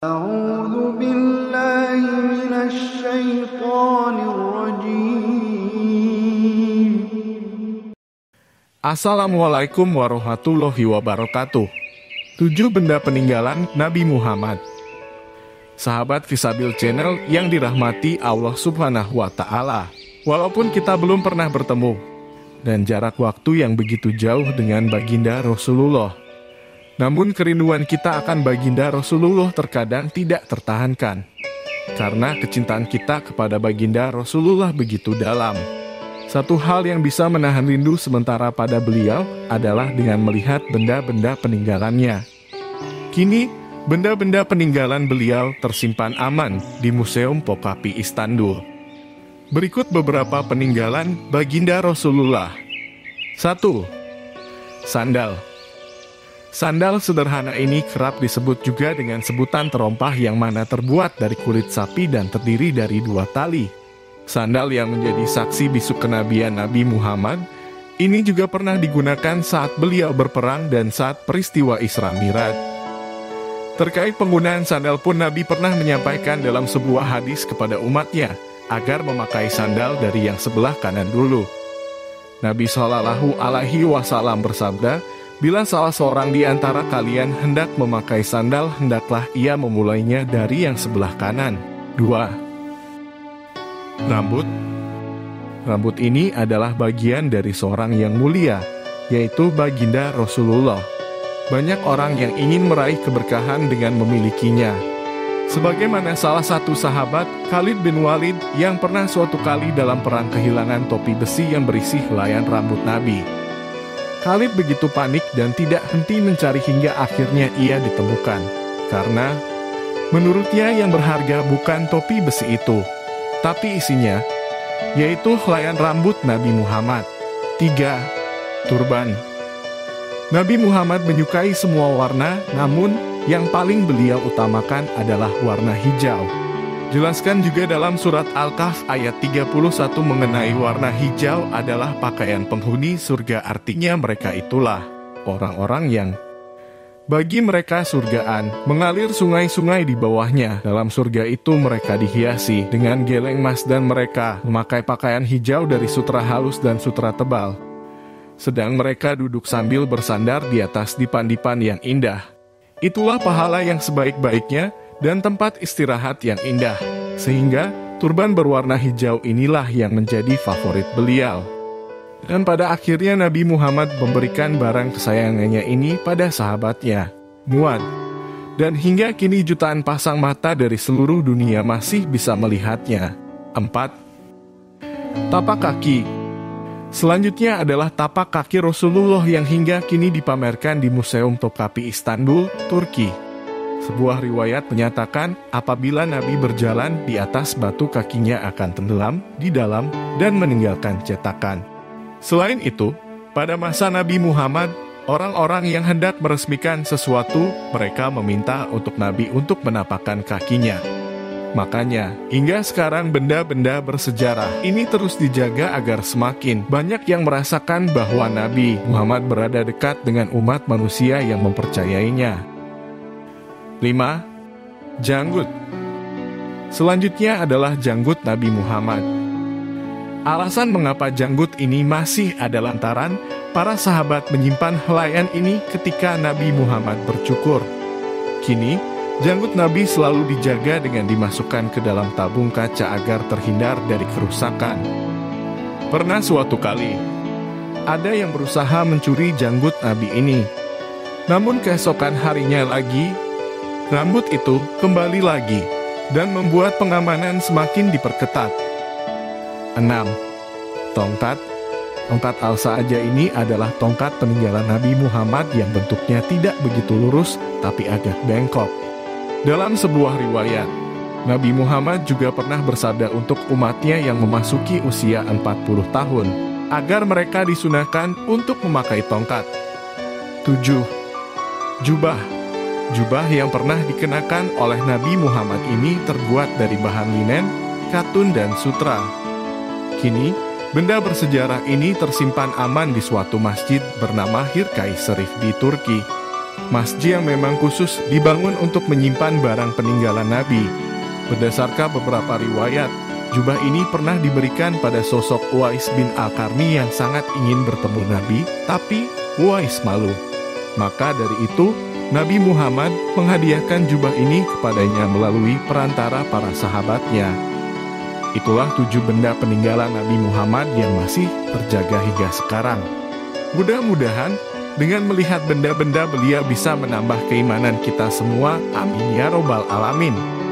أعوذ بالله من الشيطان الرجيم. Assalamualaikum warahmatullahi wabarakatuh. 7 benda peninggalan Nabi Muhammad. Sahabat Fisabil Channel yang dirahmati Allah Subhanahu wa Ta'ala, walaupun kita belum pernah bertemu dan jarak waktu yang begitu jauh dengan baginda Rasulullah, namun kerinduan kita akan baginda Rasulullah terkadang tidak tertahankan, karena kecintaan kita kepada baginda Rasulullah begitu dalam. Satu hal yang bisa menahan rindu sementara pada beliau adalah dengan melihat benda-benda peninggalannya. Kini, benda-benda peninggalan beliau tersimpan aman di Museum Topkapi Istanbul. Berikut beberapa peninggalan baginda Rasulullah. 1. Sandal. Sandal sederhana ini kerap disebut juga dengan sebutan terompah yang mana terbuat dari kulit sapi dan terdiri dari 2 tali. Sandal yang menjadi saksi bisu kenabian Nabi Muhammad, ini juga pernah digunakan saat beliau berperang dan saat peristiwa Isra Miraj. Terkait penggunaan sandal pun Nabi pernah menyampaikan dalam sebuah hadis kepada umatnya, agar memakai sandal dari yang sebelah kanan dulu. Nabi Shallallahu Alaihi Wasallam bersabda, bila salah seorang di antara kalian hendak memakai sandal, hendaklah ia memulainya dari yang sebelah kanan. 2. Rambut. Rambut ini adalah bagian dari seorang yang mulia, yaitu baginda Rasulullah. Banyak orang yang ingin meraih keberkahan dengan memilikinya. Sebagaimana salah satu sahabat, Khalid bin Walid, yang pernah suatu kali dalam perang kehilangan topi besi yang berisi helaian rambut Nabi. Khalid begitu panik dan tidak henti mencari hingga akhirnya ia ditemukan. Karena menurutnya yang berharga bukan topi besi itu, tapi isinya, yaitu helaian rambut Nabi Muhammad. 3. Turban. Nabi Muhammad menyukai semua warna, namun yang paling beliau utamakan adalah warna hijau. Jelaskan juga dalam surat Al-Kahf ayat 31 mengenai warna hijau adalah pakaian penghuni surga, artinya mereka itulah orang-orang yang bagi mereka surgaan, mengalir sungai-sungai di bawahnya. Dalam surga itu mereka dihiasi dengan geleng emas dan mereka memakai pakaian hijau dari sutra halus dan sutra tebal. Sedang mereka duduk sambil bersandar di atas dipan-dipan yang indah. Itulah pahala yang sebaik-baiknya dan tempat istirahat yang indah, sehingga turban berwarna hijau inilah yang menjadi favorit beliau. Dan pada akhirnya Nabi Muhammad memberikan barang kesayangannya ini pada sahabatnya, Muad. Dan hingga kini jutaan pasang mata dari seluruh dunia masih bisa melihatnya. 4. Tapak kaki. Selanjutnya adalah tapak kaki Rasulullah yang hingga kini dipamerkan di Museum Topkapi Istanbul, Turki. Sebuah riwayat menyatakan apabila Nabi berjalan di atas batu kakinya akan tenggelam di dalam dan meninggalkan cetakan. Selain itu, pada masa Nabi Muhammad, orang-orang yang hendak meresmikan sesuatu, mereka meminta untuk Nabi untuk menapakkan kakinya. Makanya, hingga sekarang benda-benda bersejarah ini terus dijaga agar semakin banyak yang merasakan bahwa Nabi Muhammad berada dekat dengan umat manusia yang mempercayainya. 5. Janggut. Selanjutnya adalah janggut Nabi Muhammad. Alasan mengapa janggut ini masih ada lantaran para sahabat menyimpan helaian ini ketika Nabi Muhammad bercukur. Kini, janggut Nabi selalu dijaga dengan dimasukkan ke dalam tabung kaca agar terhindar dari kerusakan. Pernah suatu kali, ada yang berusaha mencuri janggut Nabi ini. Namun keesokan harinya lagi, rambut itu kembali lagi dan membuat pengamanan semakin diperketat. 6. Tongkat. Tongkat al-Sa'ajah ini adalah tongkat peninggalan Nabi Muhammad yang bentuknya tidak begitu lurus tapi agak bengkok. Dalam sebuah riwayat, Nabi Muhammad juga pernah bersabda untuk umatnya yang memasuki usia 40 tahun, agar mereka disunahkan untuk memakai tongkat. 7. Jubah. Jubah yang pernah dikenakan oleh Nabi Muhammad ini terbuat dari bahan linen, katun, dan sutra. Kini, benda bersejarah ini tersimpan aman di suatu masjid bernama Hirkai Sharif di Turki. Masjid yang memang khusus dibangun untuk menyimpan barang peninggalan Nabi. Berdasarkan beberapa riwayat, jubah ini pernah diberikan pada sosok Uwais bin Al-Qarni yang sangat ingin bertemu Nabi, tapi Uwais malu. Maka dari itu, Nabi Muhammad menghadiahkan jubah ini kepadanya melalui perantara para sahabatnya. Itulah 7 benda peninggalan Nabi Muhammad yang masih terjaga hingga sekarang. Mudah-mudahan dengan melihat benda-benda belia bisa menambah keimanan kita semua. Amin ya robbal alamin.